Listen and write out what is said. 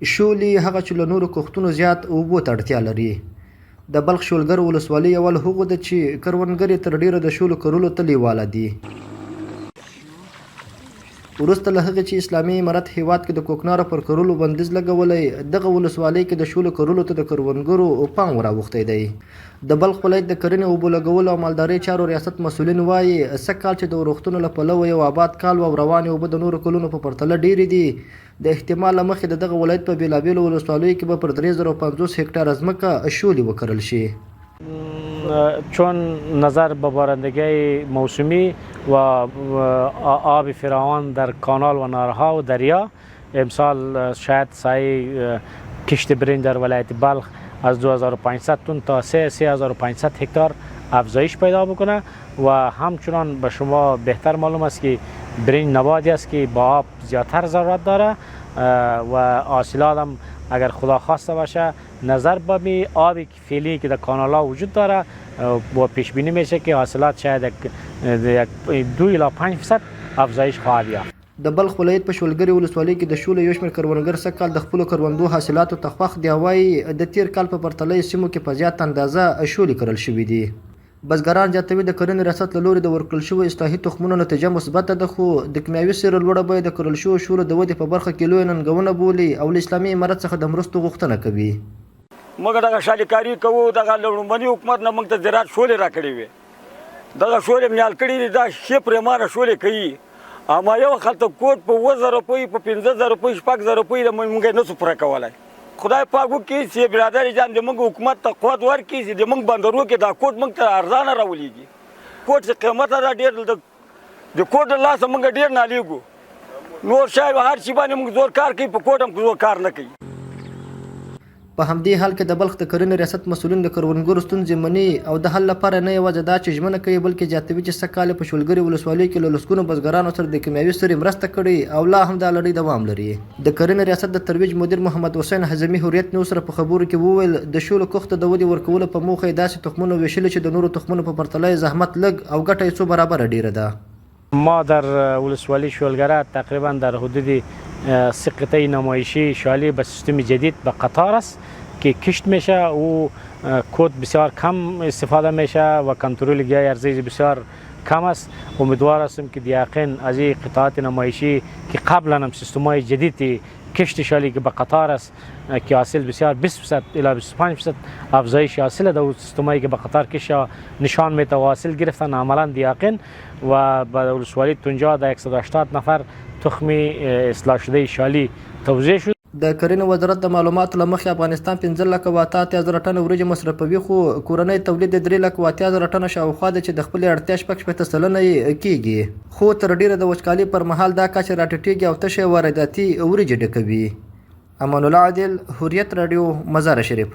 شولې هغه چې له نورو کښتونو زیات اوبو ته اړتیا لري. د بلخ شولګر ولسوالۍ اول هغو ده چې کروندګر یې تر ډیره د شولو کرلو ته لیواله دي. وروسته له هغې چې اسلامي امارت هیواد کې د کوکنارو پر کرلو بندیز لګولی، دغه ولسوالۍ کې د شولو کرلو ته د کروندګرو پام راوښتی دی. د بلخ ولایت د کرنې اوبو لګولو او مالدارۍ چارو ریاست مسؤلین وایي سږ کال چې د ورښتونو له پلوه یو آباد کال او روانې اوبه د نورو کلونو په پرتله ډېرې دي. د احتمال له مخې د دغه ولایت په بېلابېلو ولسوالیو کې به پر 3050 هکتاره ځمکه شولې وکرل شي. چون نظر به بارندگی موسمی و آب فراوان در کانال و نهرها و دریا، امسال شاید سایه کشت برنج در ولایت بلخ از 2500 تن تا 3500 هکتار افزایش پیدا بکنه و همچنان به شما بهتر معلوم است که برنج نباتی است که با آب زیادتر ضرورت داره و حاصلات هم اگر خدا خواسته باشه نظر به آبی که فعلی که در کانال ها وجود داره و پیش بینی میشه که حاصلات شاید 2 الی 5% افزایش خواهد یافت. د بلخ ولایت په شولګرې ولسوالۍ کې د شولو یو شمېر کروندګر سږ کال د خپلو کروندو حاصلاتو ته خوښ دي او وایي د تیر کال په پرتله سیمو کې په زیات اندازه شولې کرل شوي دي. بزګران زیاتوي د کرنې ریاست له لوري د ورکړل شویو اصلاحي تخمونو نتیجه مثبته ده، خو د کیمیاوي سرې لوړه بیه د کرل شویو شولو د ودې په برخه کې لویه ننګونه بولي او له اسلامي امارت څخه د مرستو غوښتنه کوي. موږ دغه شالیکاري کوو، دغه لومړني حکومت نه موږ ته زراعت شولې راکړې وې، دغه شولې مې حل کړي دي، دا ښې پرېمانه شولې کوي. اما یو خلته کوټ په 2000 روپۍ په 15000 روپۍ 6000 روپۍ د موږ یې نسو پوره کولی. خدای پاک وکړي چې برادر جان د موږ حکومت ته قوت ورکړي چې د موږ بندرو کې دا کوټ موږ ته ارزانه راولېږي. کوټ چې قیمت ده ډېر د کوټ له لاسه موږ ډېر نالیږو. نور شاید هر شي باندې موږ زور کار کوي، په کوټ هم زور کار نه کوي. په همدې حال کې د بلخ د کرنې ریاست مسؤلین د کروندګرو ستونزې مني او د حل لپاره نه یوازې دا چې ژمنه کوي بلکې زیاتوي چې سږ کال په شولګرې ولسوالۍ کې له لسګونو بزګرانو سره د کیمیاوي سرې مرسته کړې او لا هم دا لړۍ دوام لري. د کرنې ریاست د ترویج مدیر محمد حسین حزمي هوریت نیوز سره په خبرو کې وویل د شولو کښت د ودې ورکولو په موخه یې داسې تخمونه ویشلي چې د نورو تخمونو په پرتله زحمت لږ او ګټه یې څو برابره ډیره ده. ما در ولسوالی شولگره تقریبا در حدود 3 قطعه نمایشی شالی به سیستم جدید به قطار است که کشت میشه و کود بسیار کم استفاده میشه و کنترل گیاه ارزی بسیار کم است. امیدوار هستم که یقین از این قطعات نمایشی که قبلا هم سیستم‌های جدید کشت شالی که به قطار است که حاصل بسیار 20% الی 25% افزایش حاصل ده و سیستم‌هایی که به قطار کش نشان میده و حاصل گرفتن عملا یقین و به ولسوالی تونجا در 180 نفر تخمی اصلاح شده شالی توزیع شد. د کرنې وزارت د معلوماتو له مخې افغانستان 15,88,000 ټنه وریجې مصرفوي، خو کورنی تولید 3,80,000 ټنه شاوخوا ده چې د خپلې اړتیا 6% یې کیږي، خو تر ډیره د وچکالۍ پر مهال دا کچه راټیټېږي او تشه وارداتي وریجې ډکوي. امان الله عادل، هوریت رادیو، مزار شریف.